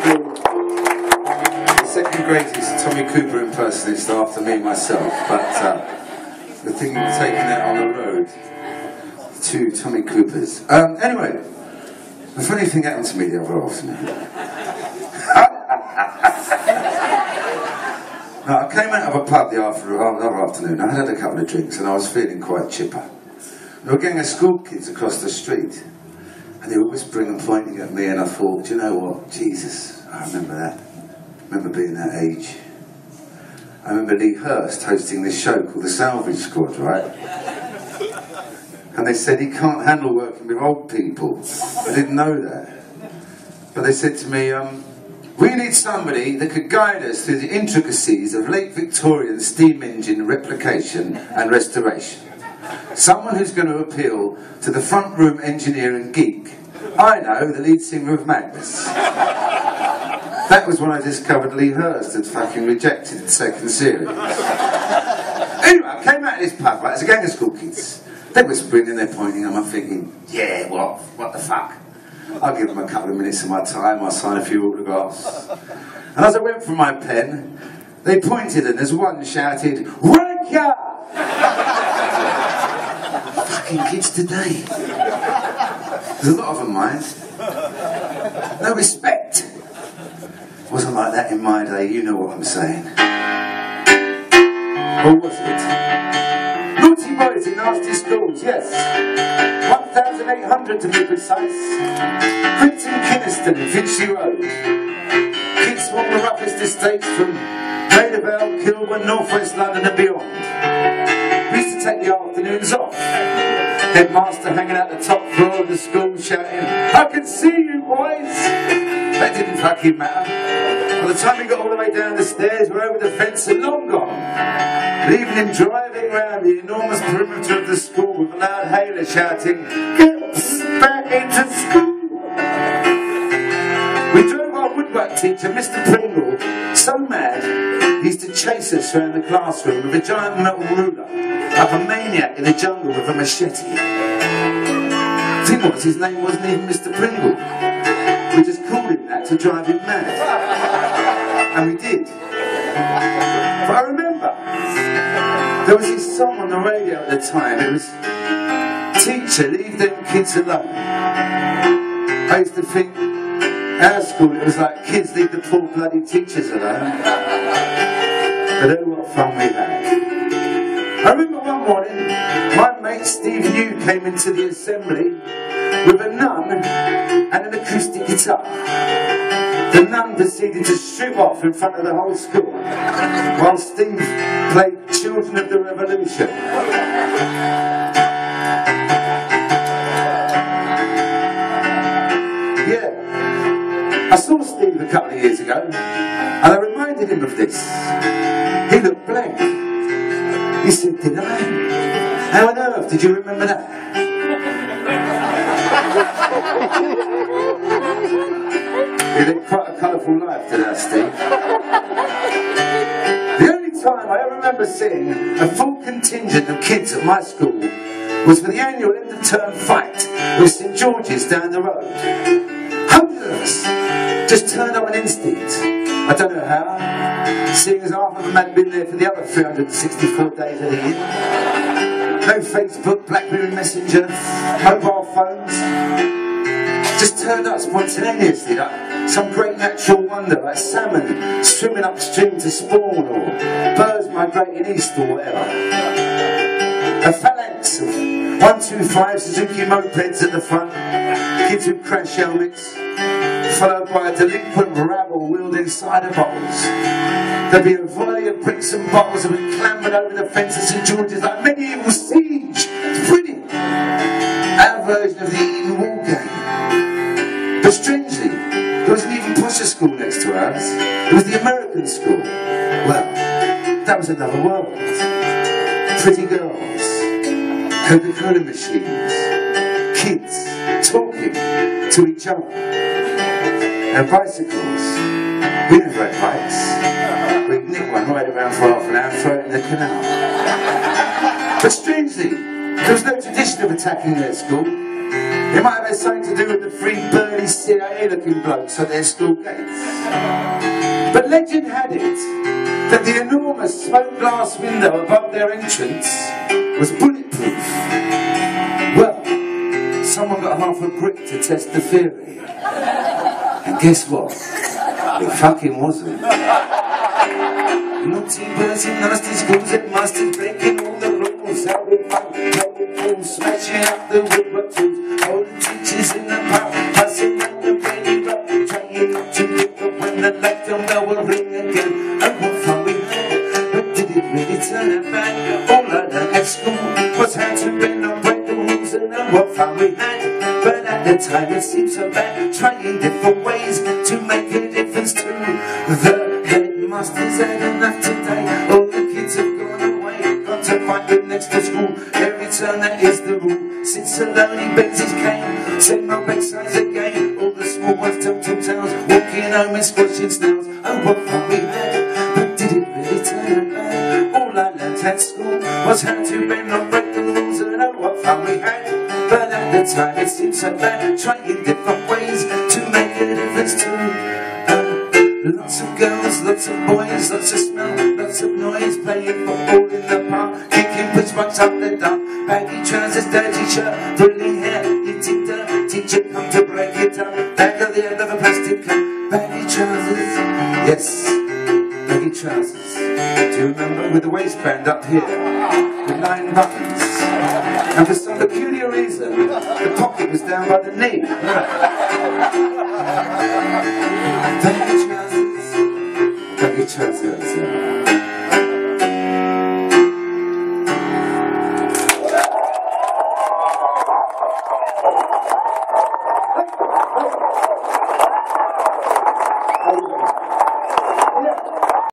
The second greatest Tommy Cooper impersonist after me myself, but the thing of taking that on the road, two Tommy Coopers. Anyway, the funny thing happened to me the other afternoon. I came out of a pub the other afternoon. I had a couple of drinks and I was feeling quite chipper. There were a gang of school kids across the street, and they were whispering and pointing at me, and I thought, do you know what? Jesus, I remember that. I remember being that age. I remember Lee Hurst hosting this show called The Salvage Squad, right? And they said he can't handle working with old people. I didn't know that. But they said to me, we need somebody that could guide us through the intricacies of late Victorian steam engine replication and restoration. Someone who's going to appeal to the front room engineer and geek. I know, the lead singer of Magnus. That was when I discovered Lee Hurst had fucking rejected the second series. Anyway, I came out of this pub, right, as a gang of school kids. They're whispering and they're pointing, and I'm thinking, yeah, what the fuck? I'll give them a couple of minutes of my time, I'll sign a few autographs. And as I went for my pen, they pointed, and as one shouted, "Wanker!" Fucking kids today. There's a lot of them, mind. No respect. It wasn't like that in my day, you know what I'm saying. Or was it? Naughty boys in nasty schools, yes. 1,800 to be precise. Quinton Kynaston in Finchley Road. Kids from the roughest estates from Maida Vale, Kilburn, North West London and beyond. We used to take the afternoons off. Headmaster hanging out the top floor of the school shouting, "I can see you boys!" That didn't fucking matter. By the time we got all the way down the stairs, we're over the fence and long gone. Leaving him driving round the enormous perimeter of the school with a loud hailer shouting, "Get back into school!" We drove our woodwork teacher, Mr. Pringle, so mad he used to chase us around the classroom with a giant metal ruler, like a maniac in the jungle with a machete. The thing was, his name wasn't even Mr. Pringle. We just called him that to drive him mad. And we did. But I remember, there was this song on the radio at the time. It was, "Teacher, leave them kids alone." I used to think, our school, it was like, kids leave the poor bloody teachers alone. But oh, what fun we had. I remember one morning, my mate Steve New came into the assembly with a nun and an acoustic guitar. The nun proceeded to strip off in front of the whole school, while Steve played Children of the Revolution. Yeah, I saw Steve a couple of years ago, and I reminded him of this. He looked blank. He said, "Did I? How on earth did you remember that?" He led quite a colourful life, did I, Steve? The only time I ever remember seeing a full contingent of kids at my school was for the annual end-of-term fight with St George's down the road. Hundreds of us just turned up on instinct. I don't know how, seeing as half of them hadn't been there for the other 364 days of the year. No Facebook, BlackBerry Messenger, mobile phones. Just turned up spontaneously, like some great natural wonder, like salmon swimming upstream to spawn, or birds migrating east, or whatever. A phalanx of 125 Suzuki mopeds at the front, kids with crash helmets, followed by a delinquent rabble wielding cider bottles. There'd be a volley of bricks and bottles that would clambered over the fence of St George's like medieval siege. It's brilliant. Our version of the Eton Wall game. But strangely, there wasn't even Pusher School next to ours. It was the American school. Well, that was another world. Pretty girls, Coca-Cola machines, kids talking to each other, and bicycles. We never had bikes. We'd nick one, ride around for half an hour, throw it in the canal. But strangely, there was no tradition of attacking their school. It might have had something to do with the three burly CIA-looking blokes at their school gates. But legend had it that the enormous smoke glass window above their entrance was bulletproof. Well, someone got half a brick to test the theory. And guess what? It fucking wasn't. Naughty birds in nasty schools, headmasters breaking all the rules. Having fun, playing fools, smashing up the woodwork tools. All the teachers in the pub, passing on the radio, trying not to look up when the lockdown bell will ring again. Oh, what fun we had, but did it really turn out bad? All I learned at school was how to bend and break the rules, and oh, what fun we had. But at the time it seemed so bad, trying different ways to make a difference to the headmasters had enough today. All the kids have gone away, gone to find them next to school. Every turn that is the rule. Since the lonely Benzies came, send my backsides again. All the small ones tell tales, walking home and squashing snails. Oh, what fun we had, but did it really turn out bad? All I learnt at school was how to bend and break the rules, and oh, what fun we had. But at the time it seemed so bad, trying different ways to make a difference to lots of girls, lots of boys, lots of smell, lots of noise, playing football in the park, kicking push butts up the dark, baggy trousers, dirty shirt, pulling hair, eating dirt, teacher come to break it up, back of the end of a plastic cup, baggy trousers, yes, baggy trousers. Do you remember, with the waistband up here, with 9 buttons, and for some peculiar reason, the pocket was down by the knee. Baggy trousers, baggy trousers. Yeah.